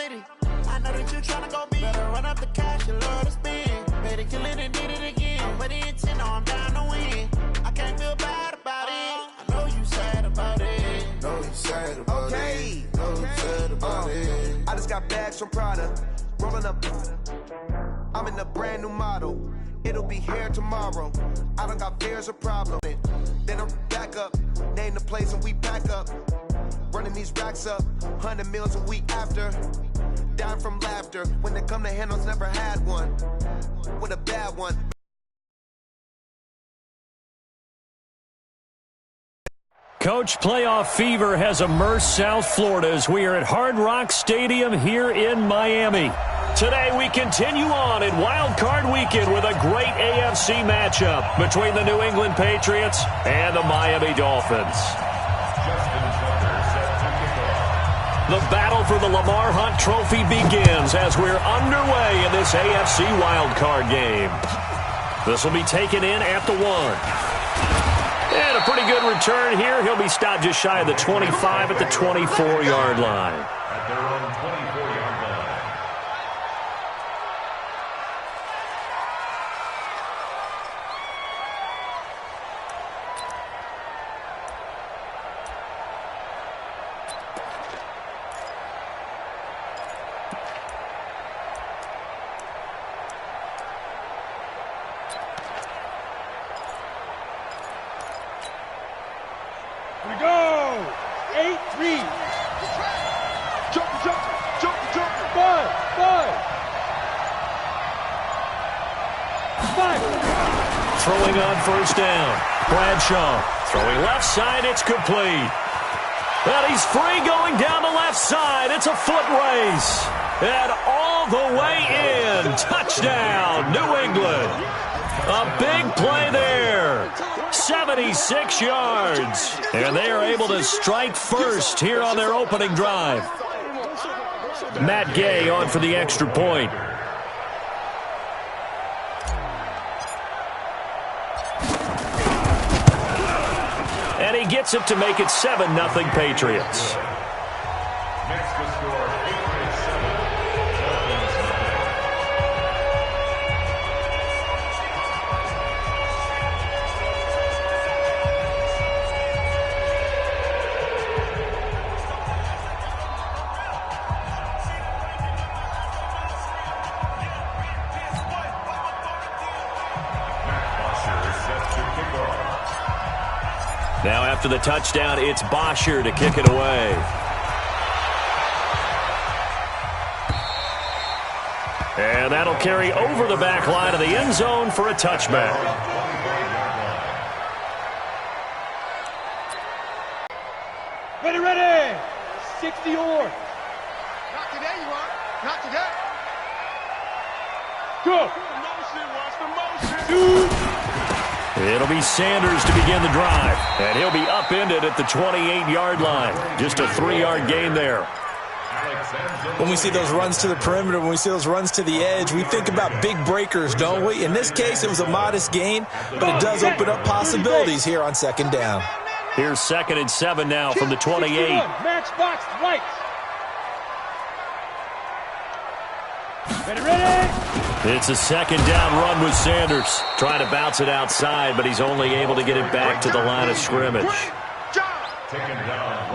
city. I know that you tryna go big. Better run up the cash, you love to spend. Better kill it and did it again. But the intent, I'm down to win. I can't feel bad about it. I know you sad about it. Know you sad about it. Know you sad about it. I just got bags from Prada. Rolling up. I'm in a brand new model. It'll be here tomorrow. I don't got fears or problems. Then I'm back up. Name the place and we back up. Running these racks up. 100 meals a week after. Down from laughter. When they come to handles, never had one. With a bad one. Coach, playoff fever has immersed South Florida as we are at Hard Rock Stadium here in Miami. Today we continue on in Wild Card Weekend with a great AFC matchup between the New England Patriots and the Miami Dolphins. The battle for the Lamar Hunt Trophy begins as we're underway in this AFC Wild Card game. This will be taken in at the 1. And a pretty good return here. He'll be stopped just shy of the 25 at the 24-yard line. At their own 24-yard line. We go! 8-3. Jump, jump, jump, jump. 5. Throwing on first down. Bradshaw throwing left side. It's complete. And he's free going down the left side. It's a foot race. And all the way in. Touchdown, New England. A big play there. 76 yards. And they are able to strike first here on their opening drive. Matt Gay on for the extra point. And he gets it to make it 7-0 Patriots. Next to score, Patriots 7. Now after the touchdown, it's Bosher to kick it away. And that'll carry over the back line of the end zone for a touchback. Ready. 60 or. Not today, you are. Not today. Go. It'll be Sanders to begin the drive. And he'll be upended at the 28-yard line. Just a 3-yard gain there. When we see those runs to the perimeter, when we see those runs to the edge, we think about big breakers, don't we? In this case, it was a modest gain, but it does open up possibilities here on second down. Here's 2nd and 7 now from the 28. Matchbox right. Ready. It's a second down run with Sanders. Trying to bounce it outside, but he's only able to get it back to the line of scrimmage.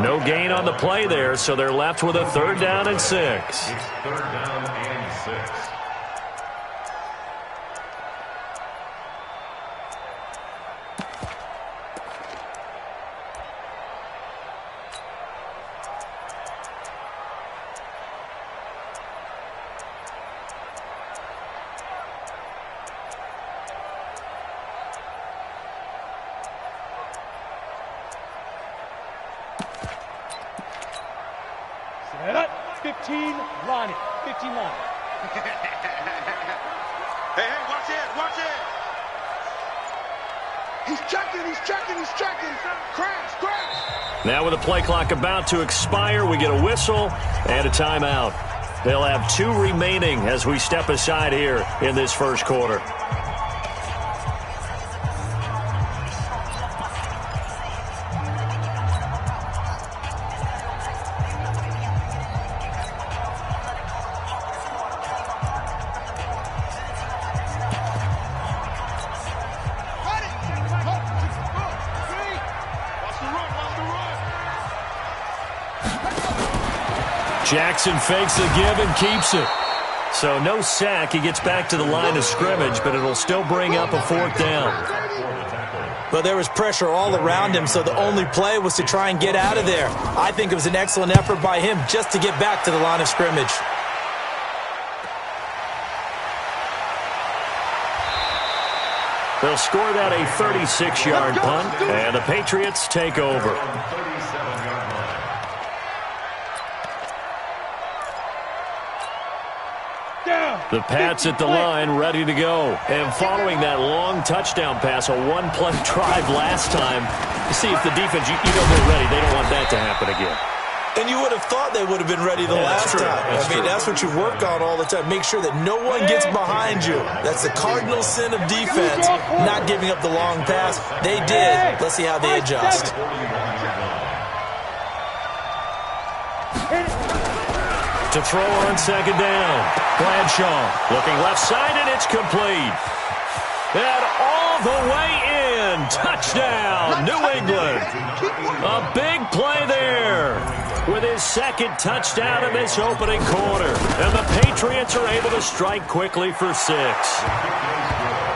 No gain on the play there, so they're left with a 3rd down and 6. It's 3rd down and 6. Set up. 15 line. 15 line. Hey, watch it. He's checking. Crash. Now with the play clock about to expire, we get a whistle and a timeout. They'll have 2 remaining as we step aside here in this first quarter. Jackson fakes the give and keeps it. So no sack. He gets back to the line of scrimmage, but it'll still bring up a 4th down. But there was pressure all around him, so the only play was to try and get out of there. I think it was an excellent effort by him just to get back to the line of scrimmage. They'll score that a 36-yard punt, and the Patriots take over. The Pats at the line, ready to go. And following that long touchdown pass, a one-play drive last time, you see if the defense, you know they're ready. They don't want that to happen again. And you would have thought they would have been ready the last time. That's what you work on all the time. Make sure that no one gets behind you. That's the cardinal sin of defense, not giving up the long pass. They did. Let's see how they adjust. To throw on 2nd down. Bradshaw looking left side, and it's complete. And all the way in. Touchdown, New England. A big play there with his 2nd touchdown in this opening quarter. And the Patriots are able to strike quickly for 6.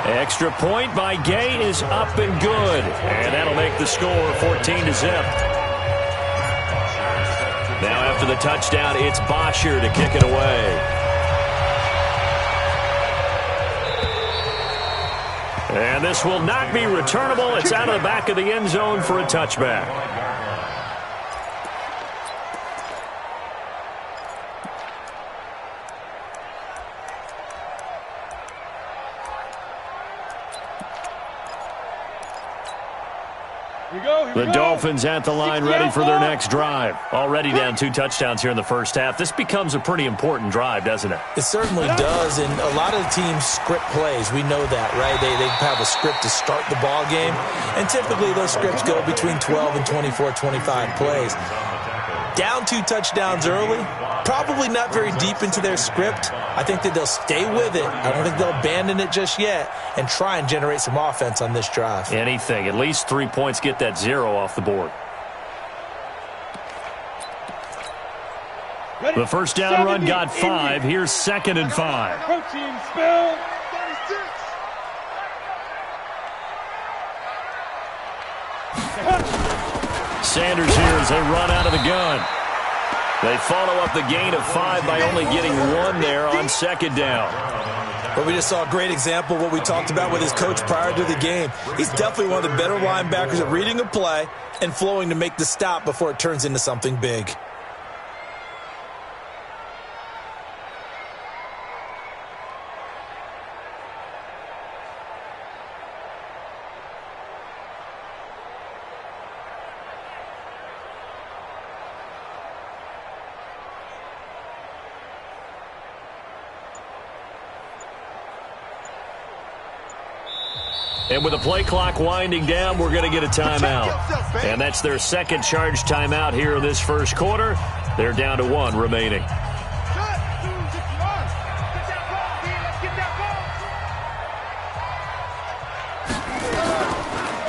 Extra point by Gay is up and good. And that'll make the score 14-0. Now after the touchdown, it's Bosher to kick it away. And this will not be returnable. It's out of the back of the end zone for a touchback. The Dolphins at the line ready for their next drive. Already down 2 touchdowns here in the first half. This becomes a pretty important drive, doesn't it? It certainly does, and a lot of the teams script plays. We know that, right? They have a script to start the ball game, and typically those scripts go between 12 and 24, 25 plays. Down 2 touchdowns early, probably not very deep into their script. I think that they'll stay with it. I don't think they'll abandon it just yet and try and generate some offense on this drive. Anything. At least 3 points, get that 0 off the board. The first down run got 5. Here's 2nd and 5. Protein spill. Sanders here as they run out of the gun. They follow up the gain of 5 by only getting 1 there on 2nd down. But we just saw a great example of what we talked about with his coach prior to the game. He's definitely one of the better linebackers at reading a play and flowing to make the stop before it turns into something big. And with the play clock winding down, we're going to get a timeout. And that's their 2nd charge timeout here in this first quarter. They're down to 1 remaining.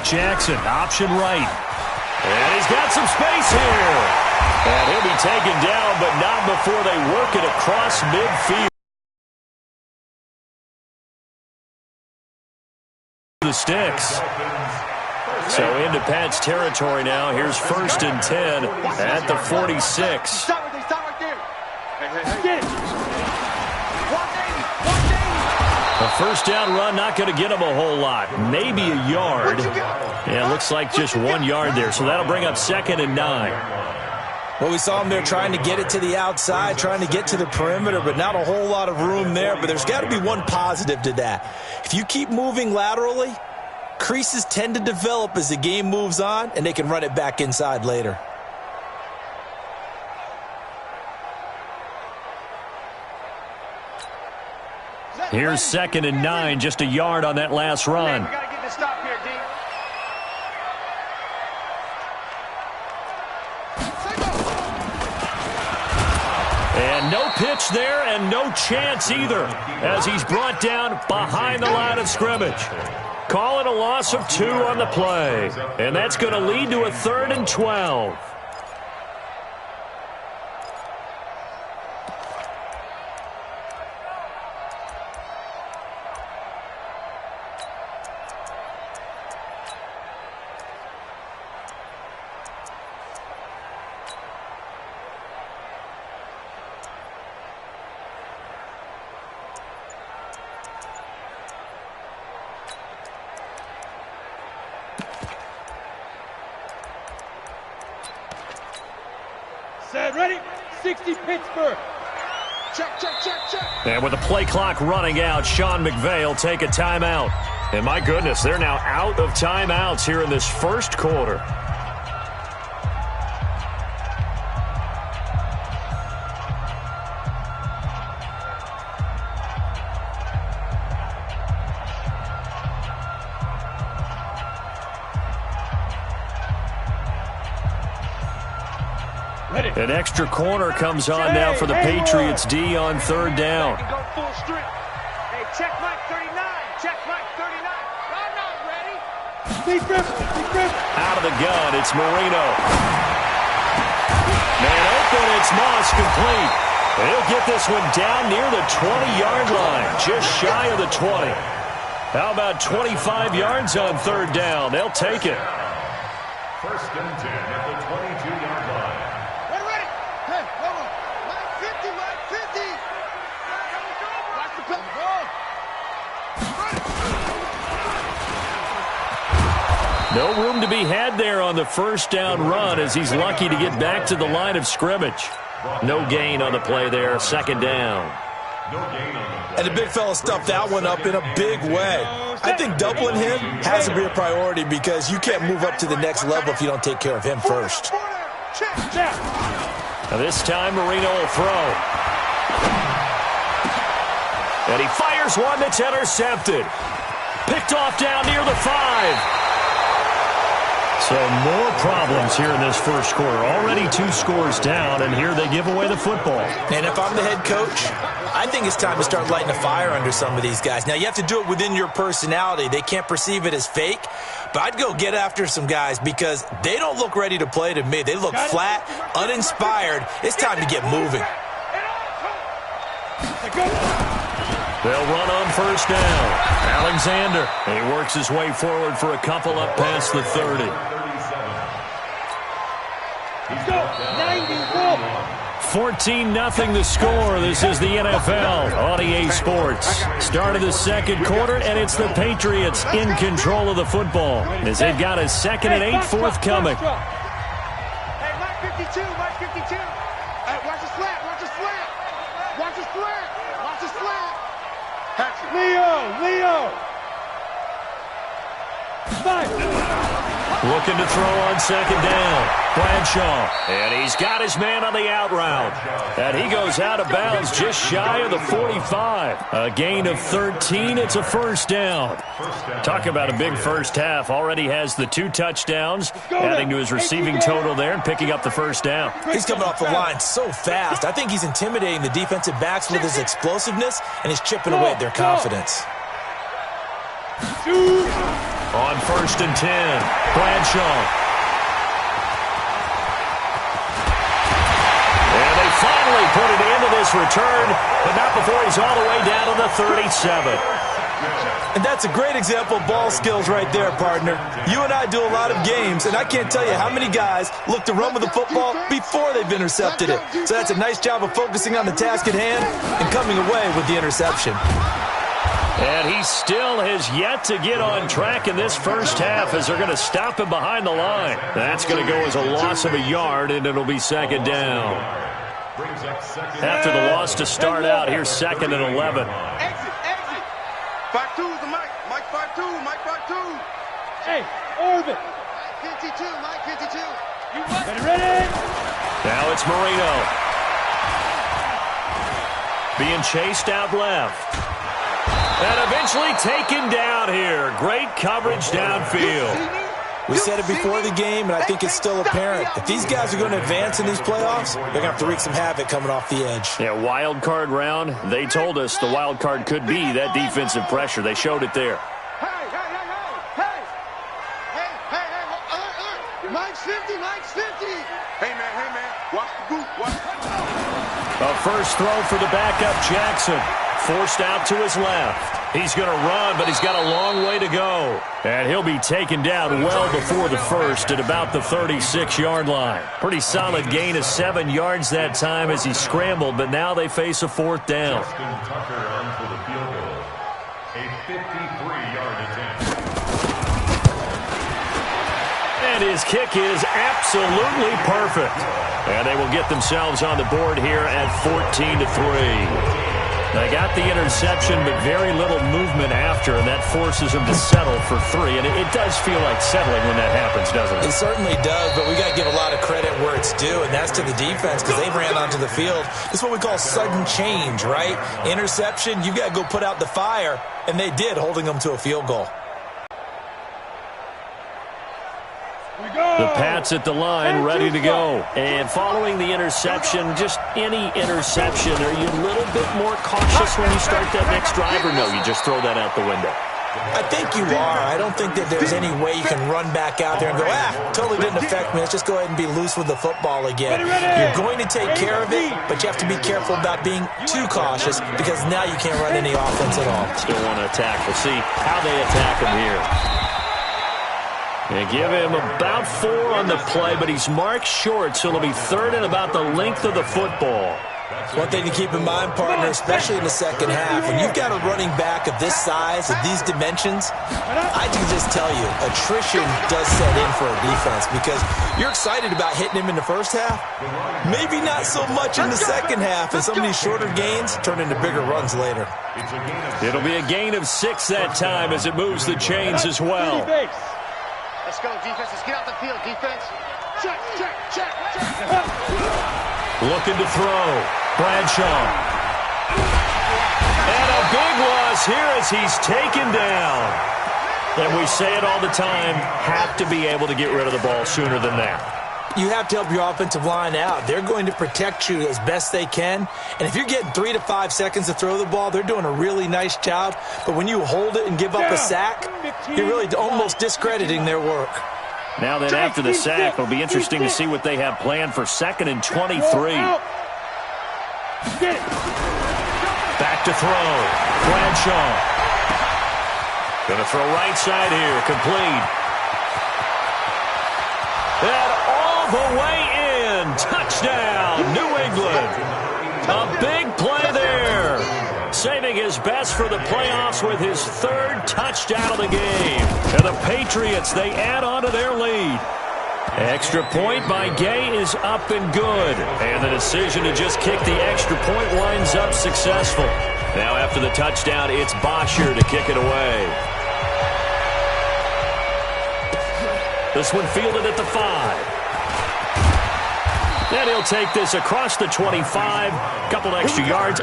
Jackson, option right. And he's got some space here. And he'll be taken down, but not before they work it across midfield. The sticks. So into Pat's territory now. Here's 1st and 10 at the 46. Stop right there. A first down run, not going to get him a whole lot. Maybe a yard. Yeah, it looks like just 1 yard there. So that'll bring up 2nd and 9. Well, we saw him there trying to get it to the outside, trying to get to the perimeter, but not a whole lot of room there. But there's got to be one positive to that. If you keep moving laterally, creases tend to develop as the game moves on, and they can run it back inside later. Here's 2nd and 9, just a yard on that last run. We got to get this stop here, D. And no pitch there and no chance either as he's brought down behind the line of scrimmage. Call it a loss of 2 on the play. And that's going to lead to a 3rd and 12. ready? 60 Pittsburgh. Check, check, check, check. And with the play clock running out, Sean McVay will take a timeout. And my goodness, they're now out of timeouts here in this first quarter. An extra corner comes on now for the Patriots D on third down. Go full strip. Hey, check Mike 39. Check Mike 39. I'm not ready. Deep grip. Deep grip. Out of the gun, it's Marino. Man open, it's Moss, complete. He'll get this one down near the 20-yard line, just shy of the 20. How about 25 yards on third down? They'll take it. First and 10 at the 22-yard line. Ready? Hey, hold on. Mike 50, Mike 50. Watch the play. No room to be had there on the first down run as he's lucky to get back to the line of scrimmage. No gain on the play there, second down. No gain on the play. And the big fella stuffed that one up in a big way. I think doubling him has to be a priority because you can't move up to the next level if you don't take care of him first. Now this time Marino will throw. And he fires one that's intercepted. Picked off down near the 5. So more problems here in this first quarter. Already 2 scores down, and here they give away the football. And if I'm the head coach, I think it's time to start lighting a fire under some of these guys. Now, you have to do it within your personality. They can't perceive it as fake, but I'd go get after some guys because they don't look ready to play to me. They look flat, uninspired. It's time to get moving. They'll run on first down. Alexander. And he works his way forward for a couple up past the 30. Let's go. 91. 14-0 the score. This is the NFL on EA Sports. Start of the second quarter, and it's the Patriots in control of the football as they've got a 2nd and 8 forthcoming. Hey, Mike 52, Mike 52. Hey, watch the slant, watch the slant. Watch the slant, watch the slant. Leo. 5. Looking to throw on second down. Bradshaw. And he's got his man on the out route. And he goes out of bounds just shy of the 45. A gain of 13. It's a first down. Talk about a big first half. Already has the 2 touchdowns, adding to his receiving total there and picking up the first down. He's coming off the line so fast. I think he's intimidating the defensive backs with his explosiveness, and he's chipping away at their confidence. On first and 10, Bradshaw. And they finally put it into this return, but not before he's all the way down to the 37. And that's a great example of ball skills right there, partner. You and I do a lot of games, and I can't tell you how many guys look to run with the football before they've intercepted it. So that's a nice job of focusing on the task at hand and coming away with the interception. And he still has yet to get on track in this first half as they're going to stop him behind the line. That's going to go as a loss of a yard, and it'll be second down. After the loss to start out, here's 2nd and 11. Exit. 5-2 is the Mike. Mike 5-2, Mike 5-2. Hey, orbit. Mike 52, Mike 52. Ready? Now it's Marino. Being chased out left. And eventually taken down here. Great coverage downfield. We said it before the game, and I think it's still apparent. If these guys are going to advance in these playoffs, they're going to have to wreak some havoc coming off the edge. Yeah, wild card round. They told us the wild card could be that defensive pressure. They showed it there. Hey. Mike's 50, Mike's 50. Hey, man. Watch the boot. A first throw for the backup Jackson. Forced out to his left. He's going to run, but he's got a long way to go. And he'll be taken down well before the first at about the 36-yard line. Pretty solid gain of 7 yards that time as he scrambled, but now they face a 4th down. Justin Tucker on for the field goal. A 53-yard attempt. And his kick is absolutely perfect. And they will get themselves on the board here at 14-3. They got the interception, but very little movement after, and that forces them to settle for 3. And it does feel like settling when that happens, doesn't it? It certainly does, but we got to give a lot of credit where it's due, and that's to the defense because they ran onto the field. This is what we call sudden change, right? Interception, you've got to go put out the fire, and they did, holding them to a field goal. The Pats at the line, ready to go. And following the interception, just any interception, are you a little bit more cautious when you start that next drive, or no, you just throw that out the window? I think you are. I don't think that there's any way you can run back out there and go, totally didn't affect me. Let's just go ahead and be loose with the football again. You're going to take care of it, but you have to be careful about being too cautious because now you can't run any offense at all. Still want to attack. We'll see how they attack him here. They give him about 4 on the play, but he's marked short, so it'll be 3rd and about the length of the football. One thing to keep in mind, partner, especially in the second half, when you've got a running back of this size, of these dimensions, I can just tell you, attrition does set in for a defense because you're excited about hitting him in the first half. Maybe not so much in the second half, and some of these shorter gains turn into bigger runs later. It'll be a gain of 6 that time as it moves the chains as well. Let's go, defense. Let's get out the field, defense. Check. Looking to throw. Bradshaw. And a big loss here as he's taken down. And we say it all the time, have to be able to get rid of the ball sooner than that. You have to help your offensive line out. They're going to protect you as best they can. And if you're getting 3 to 5 seconds to throw the ball, they're doing a really nice job. But when you hold it and give up a sack, you're really almost discrediting their work. Now then, after the sack, it'll be interesting to see what they have planned for 2nd and 23. Back to throw. Bradshaw. Going to throw right side here. Complete. And all the way in. Touchdown, New England. A big play there. Saving his best for the playoffs with his 3rd touchdown of the game. And the Patriots, they add on to their lead. Extra point by Gay is up and good. And the decision to just kick the extra point winds up successful. Now after the touchdown, it's Bosher to kick it away. This one fielded at the 5. And he'll take this across the 25. Couple extra yards.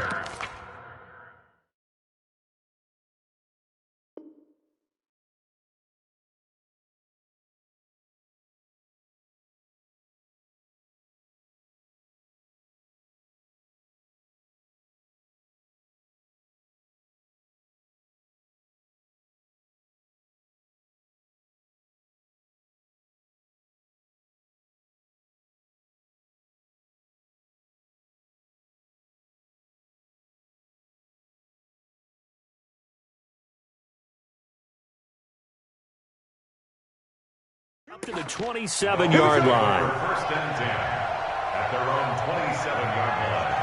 Up to the 27-yard line. 1st and 10 at their own 27-yard line.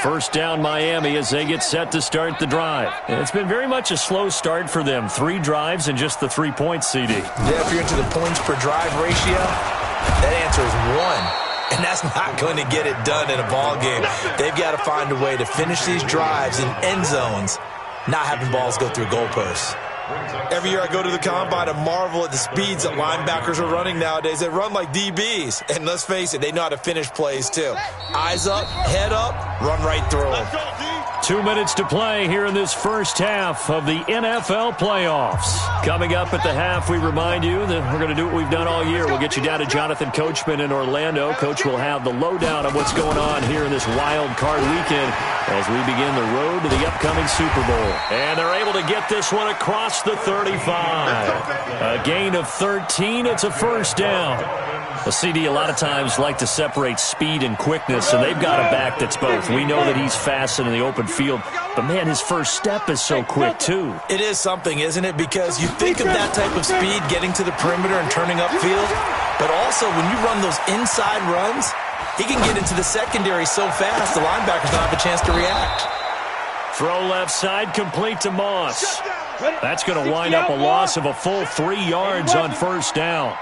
First down, Miami, as they get set to start the drive. And it's been very much a slow start for them. 3 drives and just the 3 points, CD. Yeah, if you're into the points per drive ratio, that answer is 1. And that's not going to get it done in a ball game. They've got to find a way to finish these drives in end zones, not having balls go through goalposts. Every year I go to the combine and marvel at the speeds that linebackers are running nowadays. They run like DBs. And let's face it, they know how to finish plays too. Eyes up, head up, run right through them. 2 minutes to play here in this first half of the NFL playoffs. Coming up at the half, we remind you that we're going to do what we've done all year. We'll get you down to Jonathan Coachman in Orlando. Coach will have the lowdown of what's going on here in this wild card weekend as we begin the road to the upcoming Super Bowl. And they're able to get this one across the 35. A gain of 13. It's a first down. The CD a lot of times like to separate speed and quickness, and they've got a back that's both. We know that he's fast in the open field, but, man, his first step is so quick, too. It is something, isn't it? Because you think of that type of speed getting to the perimeter and turning upfield, but also when you run those inside runs, he can get into the secondary so fast the linebackers don't have a chance to react. Throw left side, complete to Moss. That's going to wind up a loss of a full 3 yards on first down.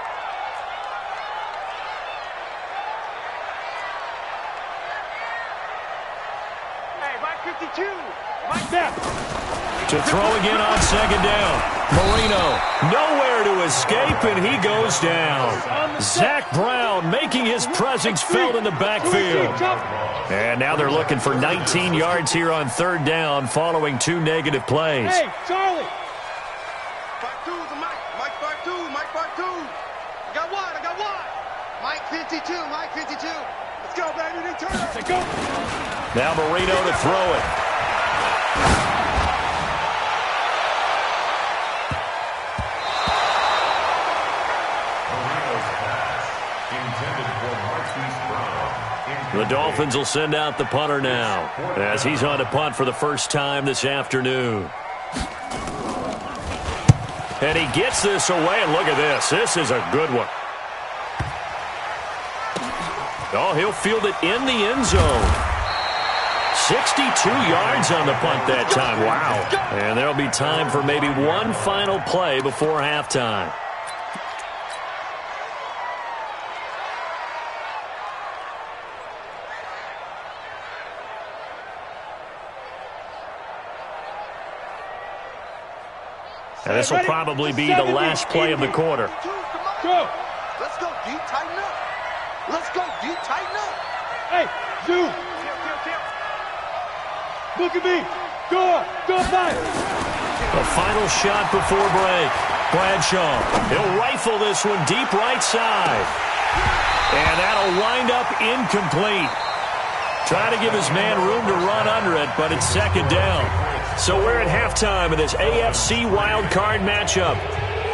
To throw again on second down. Marino nowhere to escape, and he goes down. Zach Brown making his presence felt in the backfield. And now they're looking for 19 yards here on third down following 2 negative plays. Hey, Charlie. Part two, Mike part two. I got one. Mike 52. Let's go, baby. They turn it. Go. Now Marino to throw it. The Dolphins will send out the punter now as he's on to punt for the first time this afternoon. And he gets this away, and look at this. This is a good one. Oh, he'll field it in the end zone. 62 yards on the punt that time. Wow. And there'll be time for maybe one final play before halftime. And this will probably be the last play of the quarter. Go. Let's go, D. Tighten up. Hey, Zoo. Look at me. Go back. The final shot before break. Bradshaw. He'll rifle this one deep right side. And that'll wind up incomplete. Trying to give his man room to run under it, but it's second down. So we're at halftime in this AFC wildcard matchup.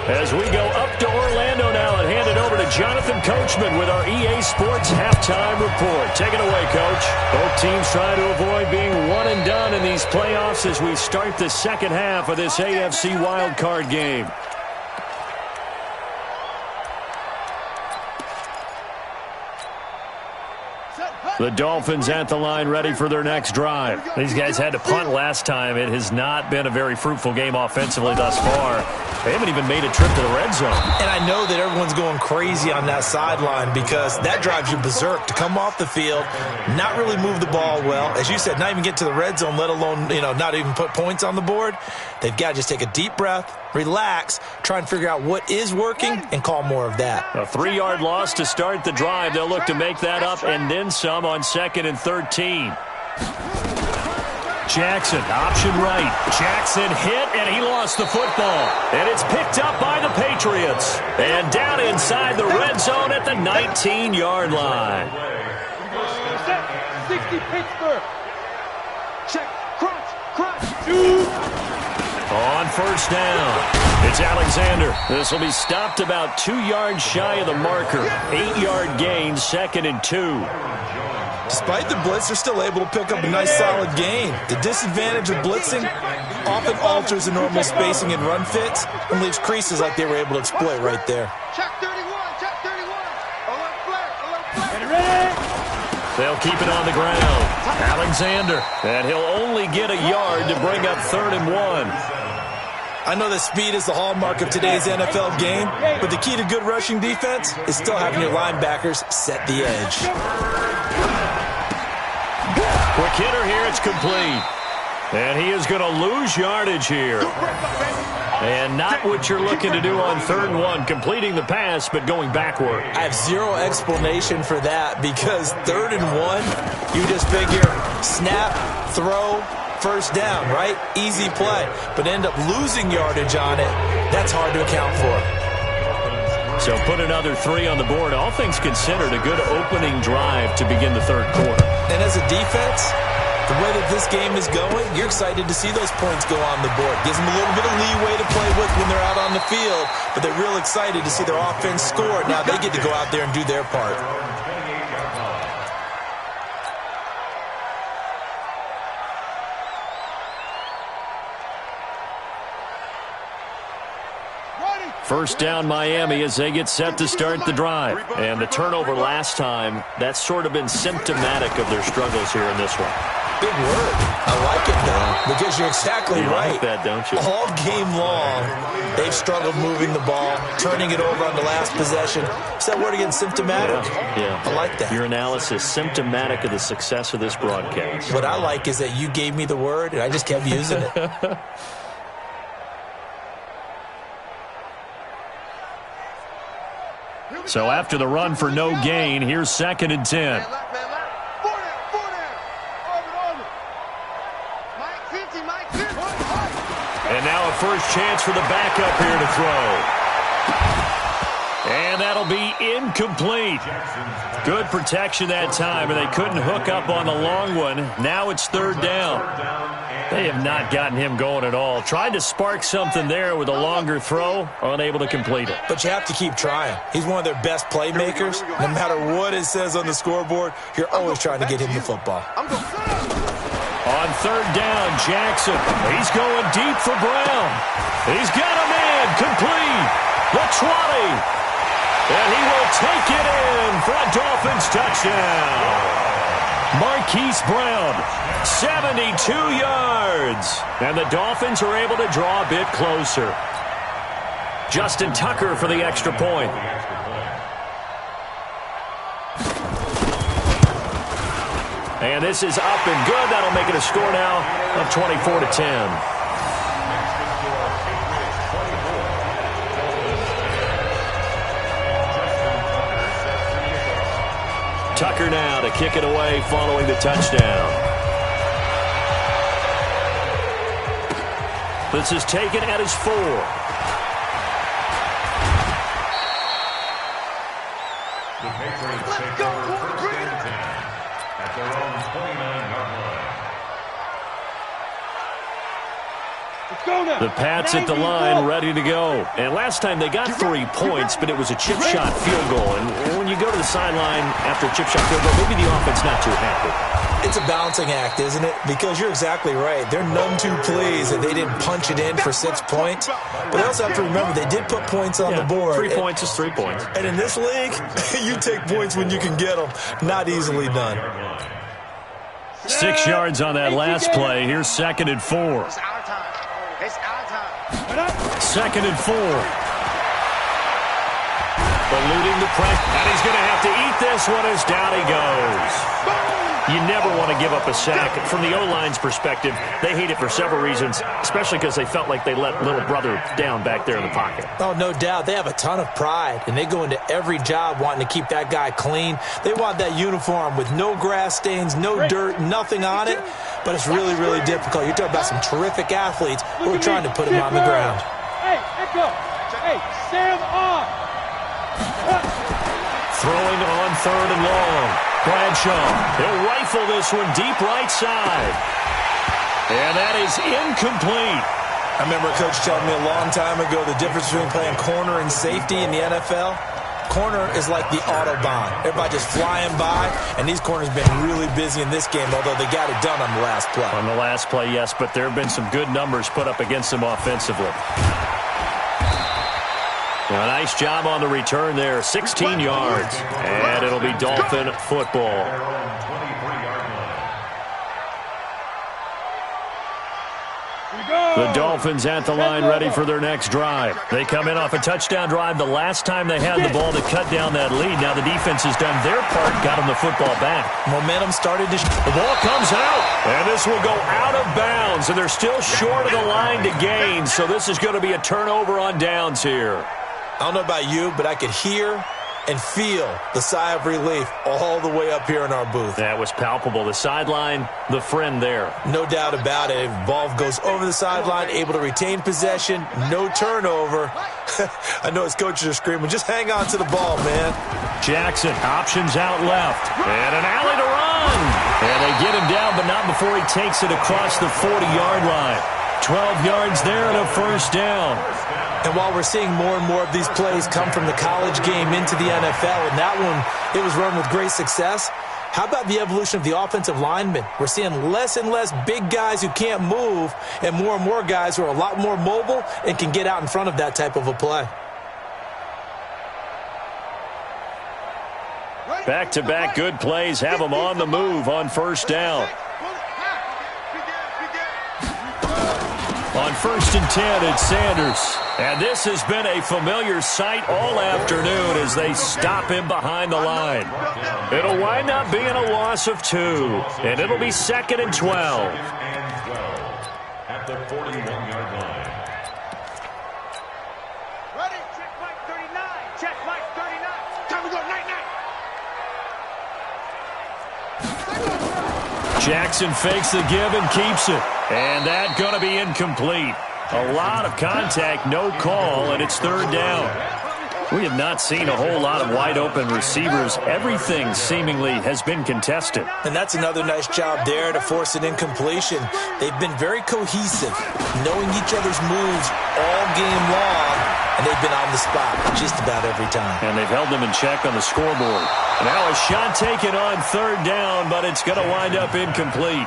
As we go up to Orlando now and hand it over to Jonathan Coachman with our EA Sports Halftime Report. Take it away, Coach. Both teams trying to avoid being one and done in these playoffs as we start the second half of this AFC wildcard game. The Dolphins at the line ready for their next drive. These guys had to punt last time. It has not been a very fruitful game offensively thus far. They haven't even made a trip to the red zone. And I know that everyone's going crazy on that sideline because that drives you berserk to come off the field, not really move the ball well. As you said, not even get to the red zone, let alone, not even put points on the board. They've got to just take a deep breath, relax, try and figure out what is working, and call more of that. A 3-yard loss to start the drive. They'll look to make that up and then some on 2nd and 13. Jackson, option right. Jackson hit, and he lost the football. And it's picked up by the Patriots. And down inside the red zone at the 19-yard line. 60 Pittsburgh. Check. Crunch. On first down, it's Alexander. This will be stopped about 2 yards shy of the marker. 8-yard gain, 2nd and 2. Despite the blitz, they're still able to pick up a nice solid gain. The disadvantage of blitzing often alters the normal spacing and run fits and leaves creases like they were able to exploit right there. Check 31. Alert flare. Ready? They'll keep it on the ground. Alexander, and he'll only get a yard to bring up 3rd and 1. I know that speed is the hallmark of today's NFL game, but the key to good rushing defense is still having your linebackers set the edge. Quick hitter here, it's complete. And he is going to lose yardage here. And not what you're looking to do on 3rd and 1, completing the pass, but going backward. I have zero explanation for that because 3rd and 1, you just figure snap, throw, first down, right? Easy play. But end up losing yardage on it. That's hard to account for. So put another 3 on the board. All things considered, a good opening drive to begin the 3rd quarter. And as a defense, the way that this game is going, you're excited to see those points go on the board. Gives them a little bit of leeway to play with when they're out on the field, but they're real excited to see their offense score. Now they get to go out there and do their part. First down Miami as they get set to start the drive. And the turnover last time, that's sort of been symptomatic of their struggles here in this one. Big word. I like it, though, because you're exactly right. Like that, don't you? All game long, they've struggled moving the ball, turning it over on the last possession. Is that word again, symptomatic? Yeah. I like that. Your analysis, symptomatic of the success of this broadcast. What I like is that you gave me the word, and I just kept using it. So after the run for no gain, here's 2nd and 10. And now a first chance for the backup here to throw. And that'll be incomplete. Good protection that time, and they couldn't hook up on the long one. Now it's 3rd down. They have not gotten him going at all. Tried to spark something there with a longer throw, unable to complete it. But you have to keep trying. He's one of their best playmakers. No matter what it says on the scoreboard, you're always trying to get him the football. On 3rd down, Jackson. He's going deep for Brown. He's got a man complete. The 20. And he will take it in for a Dolphins touchdown. Marquise Brown, 72 yards. And the Dolphins are able to draw a bit closer. Justin Tucker for the extra point. And this is up and good. That'll make it a score now of 24-10. Tucker now to kick it away following the touchdown. This is taken at his 4. The Patriots take over 1st and 10 at their own 29-yard line. The Pats at the line, ready to go. And last time they got 3 points, but it was a chip shot field goal. And when you go to the sideline after a chip shot field goal, maybe the offense not too happy. It's a balancing act, isn't it? Because you're exactly right. They're none too pleased that they didn't punch it in for 6 points. But they also have to remember they did put points on the board. 3 points is 3 points. And in this league, you take points when you can get them. Not easily done. 6 yards on that last play. Here's 2nd and 4. It's our time. 2nd and 4. Eluding the pressure. And he's going to have to eat this one as down he goes. You never want to give up a sack. From the O-line's perspective, they hate it for several reasons, especially because they felt like they let little brother down back there in the pocket. Oh, no doubt. They have a ton of pride, and they go into every job wanting to keep that guy clean. They want that uniform with no grass stains, no dirt, nothing on it. But it's really, really difficult. You're talking about some terrific athletes who are trying to put him on the ground. Hey, Echo. Hey, Sam off. Throwing on 3rd and long. Bradshaw. He'll rifle this one deep right side. And that is incomplete. I remember a coach telling me a long time ago the difference between playing corner and safety in the NFL. Corner is like the Autobahn. Everybody just flying by, and these corners have been really busy in this game, although they got it done on the last play. On the last play, yes, but there have been some good numbers put up against them offensively. A nice job on the return there, 16 yards, and it'll be Dolphin football. The Dolphins at the line ready for their next drive. They come in off a touchdown drive the last time they had the ball to cut down that lead. Now the defense has done their part, got them the football back. Momentum started to... The ball comes out, and this will go out of bounds, and they're still short of the line to gain, so this is going to be a turnover on downs here. I don't know about you, but I could hear and feel the sigh of relief all the way up here in our booth. That was palpable. The sideline, the friend there. No doubt about it. Ball goes over the sideline, able to retain possession, no turnover. I know his coaches are screaming, just hang on to the ball, man. Jackson, options out left, and an alley to run. And they get him down, but not before he takes it across the 40-yard line. 12 yards there and a first down. And while we're seeing more and more of these plays come from the college game into the NFL, and that one, it was run with great success, how about the evolution of the offensive linemen? We're seeing less and less big guys who can't move and more guys who are a lot more mobile and can get out in front of that type of a play. Back-to-back good plays have them on the move on first down. On 1st and 10, it's Sanders. And this has been a familiar sight all afternoon as they stop him behind the line. It'll wind up being a loss of 2, and it'll be 2nd and 12. At the 41-yard line. Ready? Check Mike 39. Check Mike 39. Time to go. Night-night. Jackson fakes the give and keeps it. And that's going to be incomplete. A lot of contact, no call, and it's 3rd down. We have not seen a whole lot of wide-open receivers. Everything seemingly has been contested. And that's another nice job there to force an incompletion. They've been very cohesive, knowing each other's moves all game long, and they've been on the spot just about every time. And they've held them in check on the scoreboard. Now a shot taken on 3rd down, but it's going to wind up incomplete.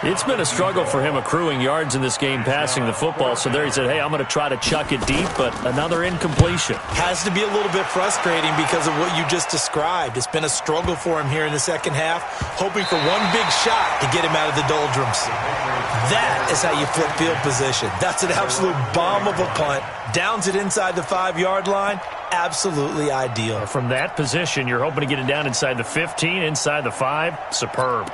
It's been a struggle for him accruing yards in this game passing the football. So there he said, hey, I'm going to try to chuck it deep, but another incompletion. Has to be a little bit frustrating because of what you just described. It's been a struggle for him here in the second half, hoping for one big shot to get him out of the doldrums. That is how you flip field position. That's an absolute bomb of a punt. Downs it inside the 5-yard line. Absolutely ideal. From that position, you're hoping to get it down inside the 15, inside the 5. Superb.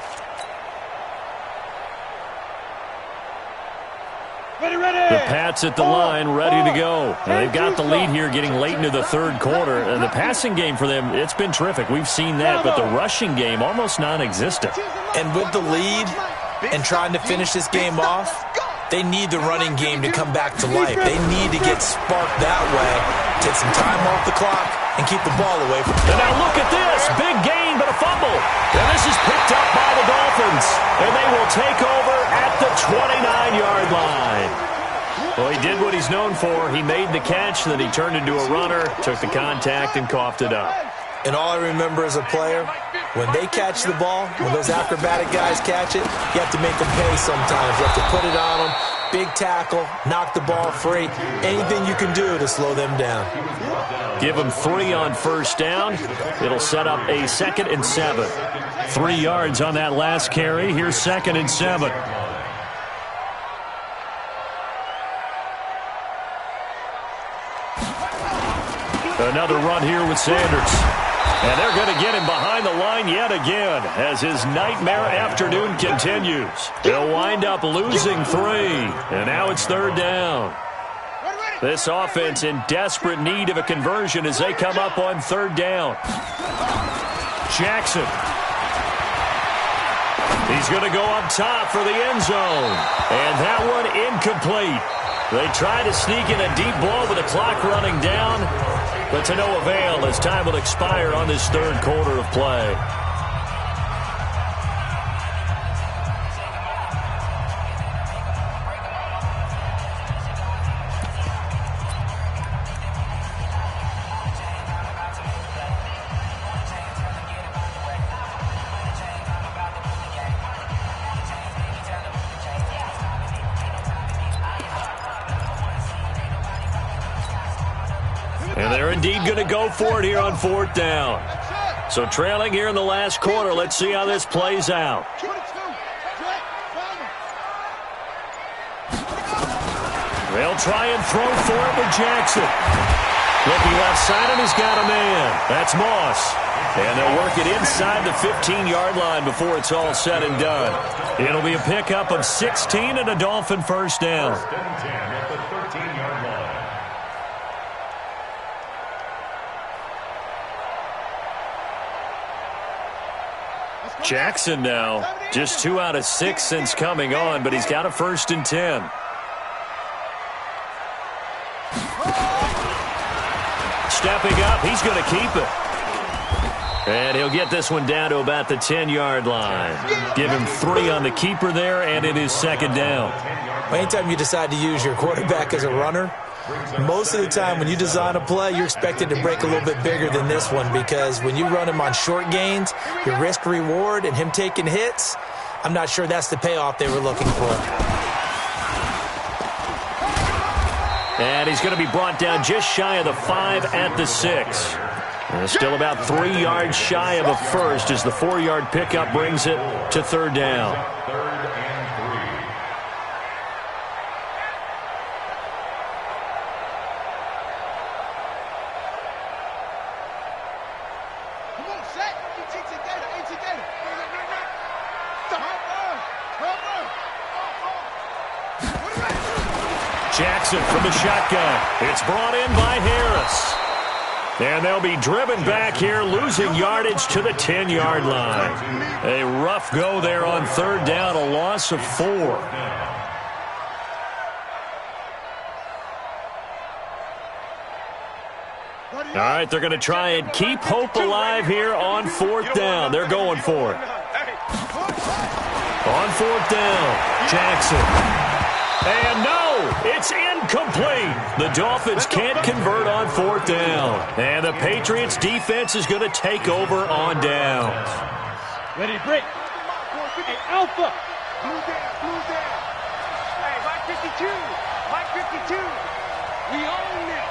The Pats at the line, ready to go. They've got the lead here getting late into the 3rd quarter. The passing game for them, it's been terrific. We've seen that, but the rushing game almost non-existent. And with the lead and trying to finish this game off, they need the running game to come back to life. They need to get sparked that way, take some time off the clock, and keep the ball away from them. And now look at this. Big gain, but a fumble. And this is picked up by the Dolphins. And they will take over at the 29-yard line. Well, he did what he's known for. He made the catch, then he turned into a runner, took the contact, and coughed it up. And all I remember as a player, when they catch the ball, when those acrobatic guys catch it, you have to make them pay sometimes. You have to put it on them, big tackle, knock the ball free, anything you can do to slow them down. Give them 3 on 1st down. It'll set up a 2nd and 7. 3 yards on that last carry. Here's 2nd and 7. Another run here with Sanders. And they're going to get him behind the line yet again as his nightmare afternoon continues. They'll wind up losing 3. And now it's 3rd down. This offense in desperate need of a conversion as they come up on 3rd down. Jackson. He's going to go up top for the end zone. And that one incomplete. They try to sneak in a deep ball with the clock running down, but to no avail as time will expire on this 3rd quarter of play. And they're indeed going to go for it here on 4th down. So trailing here in the last quarter. Let's see how this plays out. They'll try and throw for it with Jackson. Looking left side, and he's got a man. That's Moss. And they'll work it inside the 15-yard line before it's all said and done. It'll be a pickup of 16 and a Dolphin 1st down. First and 10 at the 13-yard line. Jackson now, just 2 out of 6 since coming on, but he's got a 1st and 10. Stepping up, he's going to keep it. And he'll get this one down to about the 10-yard line. Give him 3 on the keeper there, and it is 2nd down. Anytime you decide to use your quarterback as a runner, most of the time when you design a play, you're expected to break a little bit bigger than this one, because when you run him on short gains, your risk-reward and him taking hits, I'm not sure that's the payoff they were looking for. And he's going to be brought down just shy of the 5 at the 6. Still about 3 yards shy of a first as the 4-yard pickup brings it to 3rd down. Jackson from the shotgun. It's brought in by Harris. And they'll be driven back here, losing yardage to the 10-yard line. A rough go there on third down, a loss of 4. All right, they're going to try and keep hope alive here on fourth down. They're going for it. On fourth down, Jackson. And no, it's incomplete. The Dolphins can't convert on fourth down. And the Patriots defense is going to take over on downs. Ready to break. Hey, Alpha. Blue down. Hey, Mike 52. Mike 52. We own them.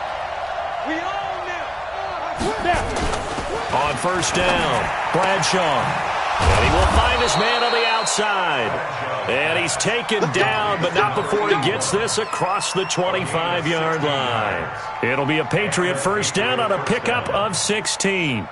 On first down, Bradshaw. And he will find his man on the outside. And he's taken down, but not before he gets this across the 25-yard line. It'll be a Patriot first down on a pickup of 16.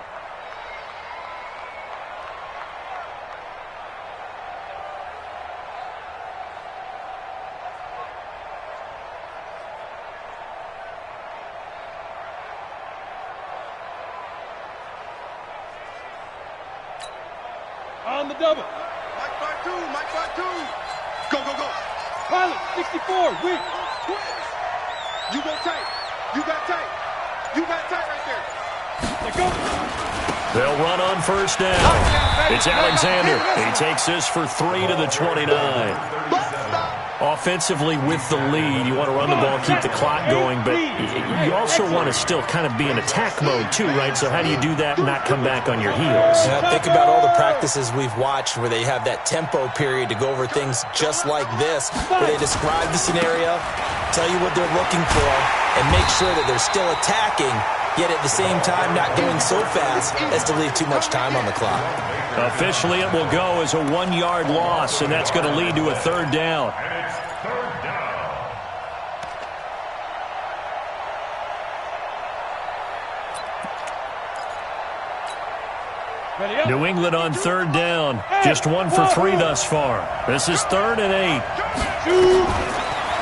On the double. Mike 5-2, Mike 5-2. Go. Pilot, 64, weak. You go tight. You got tight right there. Let go. They'll run on first down. It's Alexander. He takes this for 3 to the 29. Offensively with the lead, you want to run the ball, keep the clock going, but you also want to still kind of be in attack mode too, right? So how do you do that and not come back on your heels? Yeah, think about all the practices we've watched where they have that tempo period to go over things just like this, where they describe the scenario, tell you what they're looking for, and make sure that they're still attacking, yet at the same time not going so fast as to leave too much time on the clock. Officially, it will go as a 1-yard loss, and that's going to lead to a third down. New England on third down. Just 1 for 3 thus far. This is 3rd and 8.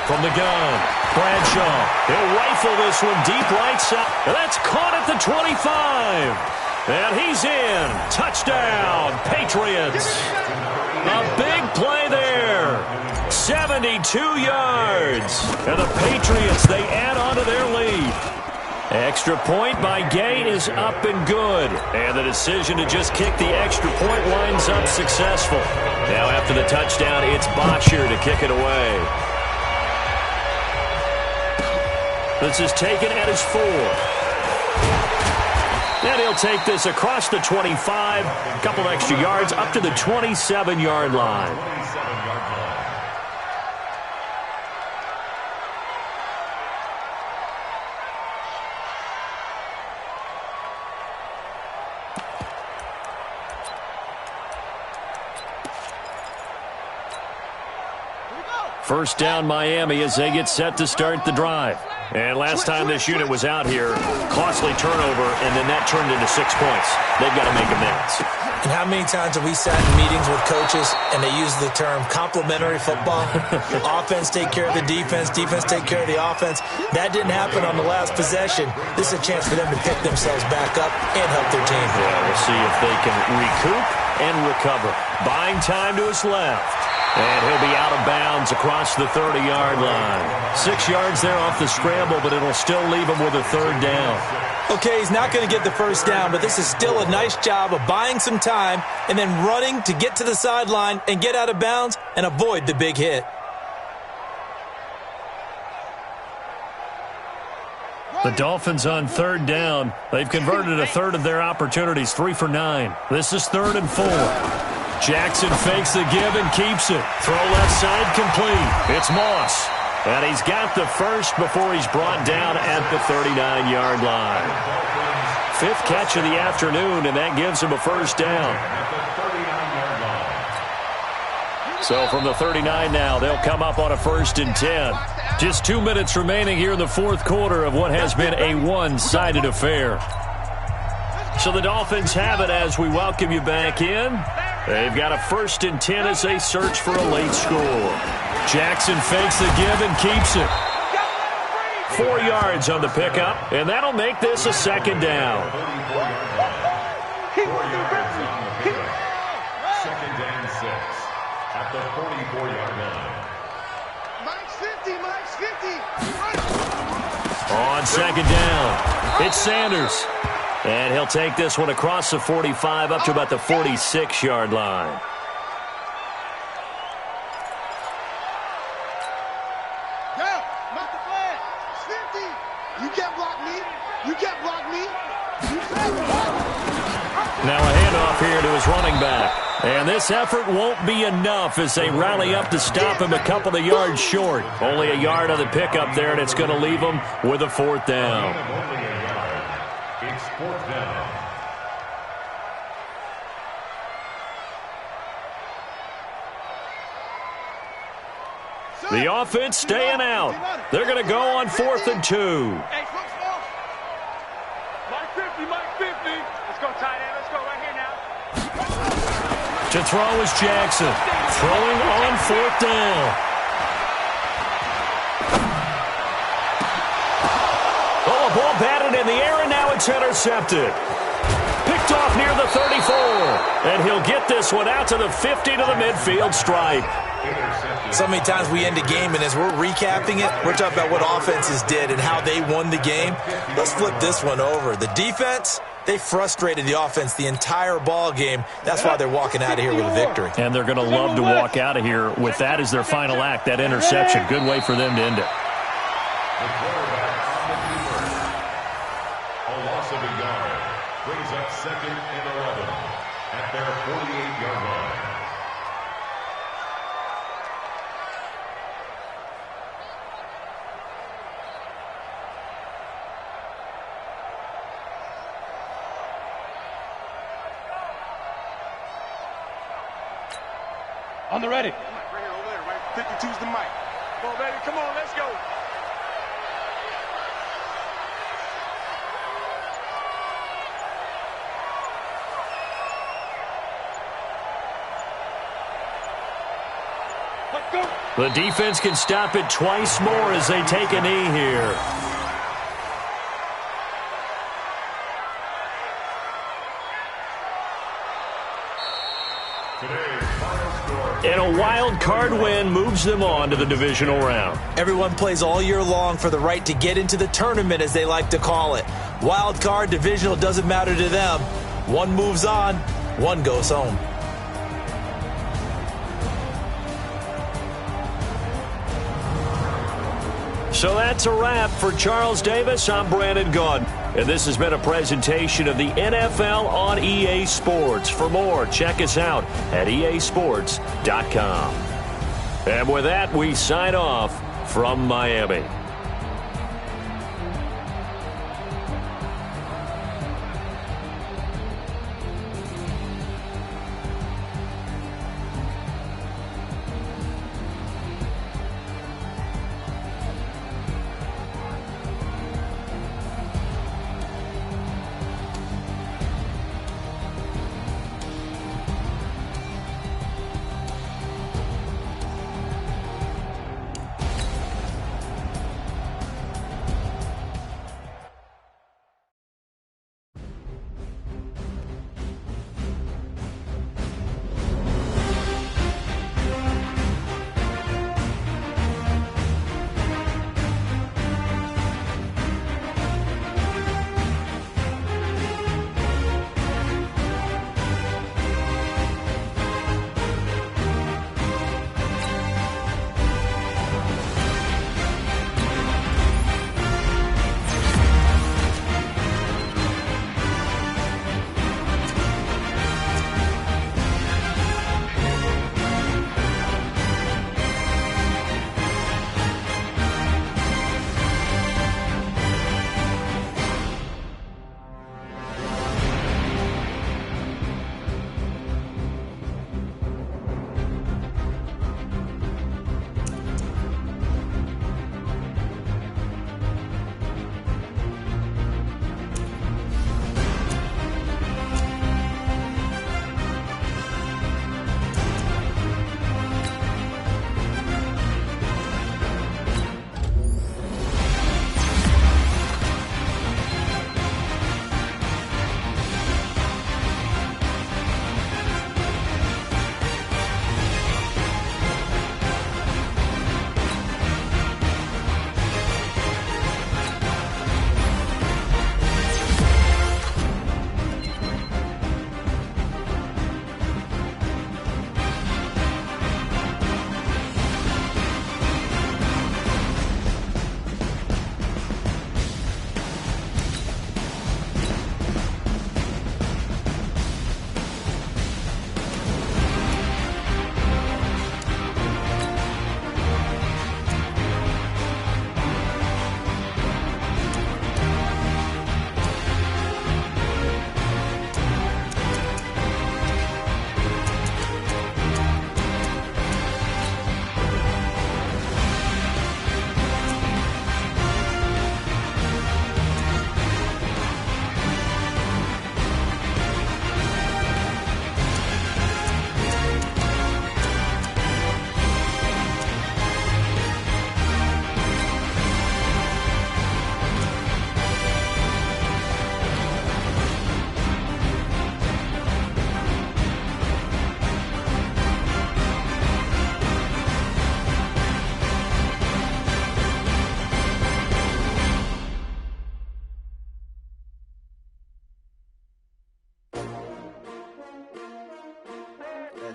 From the gun, Bradshaw. He'll rifle this one deep right side. That's caught at the 25. And he's in. Touchdown, Patriots. A big play there. 72 yards. And the Patriots, they add on to their lead. Extra point by Gay is up and good. And the decision to just kick the extra point winds up successful. Now after the touchdown, it's Bosher to kick it away. This is taken at his 4. And he'll take this across the 25, a couple extra yards, up to the 27-yard line. First down, Miami, as they get set to start the drive. And last time this unit was out here, costly turnover, and then that turned into 6 points. They've got to make amends. And how many times have we sat in meetings with coaches and they use the term complementary football? Offense take care of the defense, defense take care of the offense. That didn't happen on the last possession. This is a chance for them to pick themselves back up and help their team. Yeah, we'll see if they can recoup and recover. Buying time to his left. And he'll be out of bounds across the 30-yard line. 6 yards there off the scramble, but it'll still leave him with a third down. Okay, he's not going to get the first down, but this is still a nice job of buying some time and then running to get to the sideline and get out of bounds and avoid the big hit. The Dolphins on third down. They've converted a third of their opportunities, 3 for 9. This is 3rd and 4. Jackson fakes the give and keeps it. Throw left side complete. It's Moss. And he's got the first before he's brought down at the 39-yard line. 5th catch of the afternoon, and that gives him a first down. So from the 39 now, they'll come up on a 1st and 10. Just 2 minutes remaining here in the 4th quarter of what has been a one-sided affair. So the Dolphins have it as we welcome you back in. They've got a 1st and 10 as they search for a late score. Jackson fakes the give and keeps it. 4 yards on the pickup, and that'll make this a 2nd down. 4 yards on the pickup. 2nd and 6 at the 44-yard line. Mike's 50, Mike's 50. On 2nd down, it's Sanders. And he'll take this one across the 45 up to about the 46-yard line. Go, not the flag. It's 50. You can't block me. You can't block me. You can't block me. Now a handoff here to his running back. And this effort won't be enough as they rally up to stop him a couple of yards short. Only a yard on the pickup there, and it's going to leave him with a 4th down. Only a yard. It's 4th down. The offense staying out. They're going to go on 4th and 2. Hey, folks, Mike 50, Mike 50. Let's go, tight end. Let's go right here now. To throw is Jackson. Throwing on 4th down. Oh, a ball batted in the air, and now it's intercepted. Picked off near the 34. And he'll get this one out to the 50 to the midfield stripe. So many times we end a game, and as we're recapping it, we're talking about what offenses did and how they won the game. Let's flip this one over. The defense, they frustrated the offense the entire ball game. That's why they're walking out of here with a victory. And they're going to love to walk out of here with that as their final act, that interception. Good way for them to end it. The quarterback on the keeper. A loss of a yard brings up 2nd and 11 at their 48-yard line. On the ready. Bring it over there, right? 52's the mic. Come on, baby. Come on, let's go. Let's go. The defense can stop it twice more as they take a knee here. And a wild card win moves them on to the divisional round. Everyone plays all year long for the right to get into the tournament, as they like to call it. Wild card, divisional, doesn't matter to them. One moves on, one goes home. So that's a wrap for Charles Davis. I'm Brandon Gaudin. And this has been a presentation of the NFL on EA Sports. For more, check us out at easports.com. And with that, we sign off from Miami.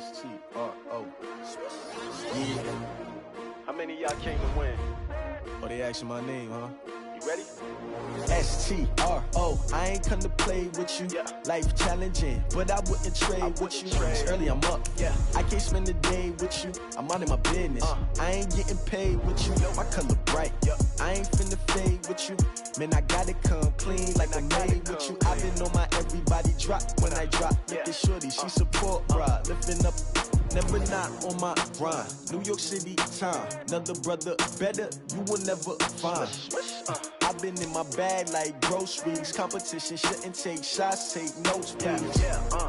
S-T-R-O. Yeah. How many of y'all came to win? Oh, they asking my name, huh? You ready? S-T-R-O. I ain't come to play with you. Yeah. Life challenging, but I wouldn't trade with you. It's early, I'm up. Yeah. I can't spend the day with you. I'm out in my business. I ain't getting paid with you. My color bright. I ain't finna fade with you. Man, I gotta come clean like I'm made with you. I've been on my everybody drop when I drop. Look at shorty, she support, bruh. Lifting up, never not on my grind. New York City time, another brother better, you will never find. I've been in my bag like groceries. Competition shouldn't take shots, take notes, please.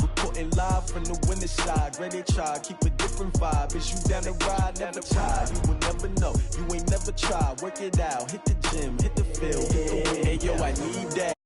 Reporting live from the winning side. Ready to try, keep a different vibe. Is you down the ride, never tired. You will never know, you ain't never tried. Work it out, hit the gym, hit the field, hit the wind. Hey yo, I need that.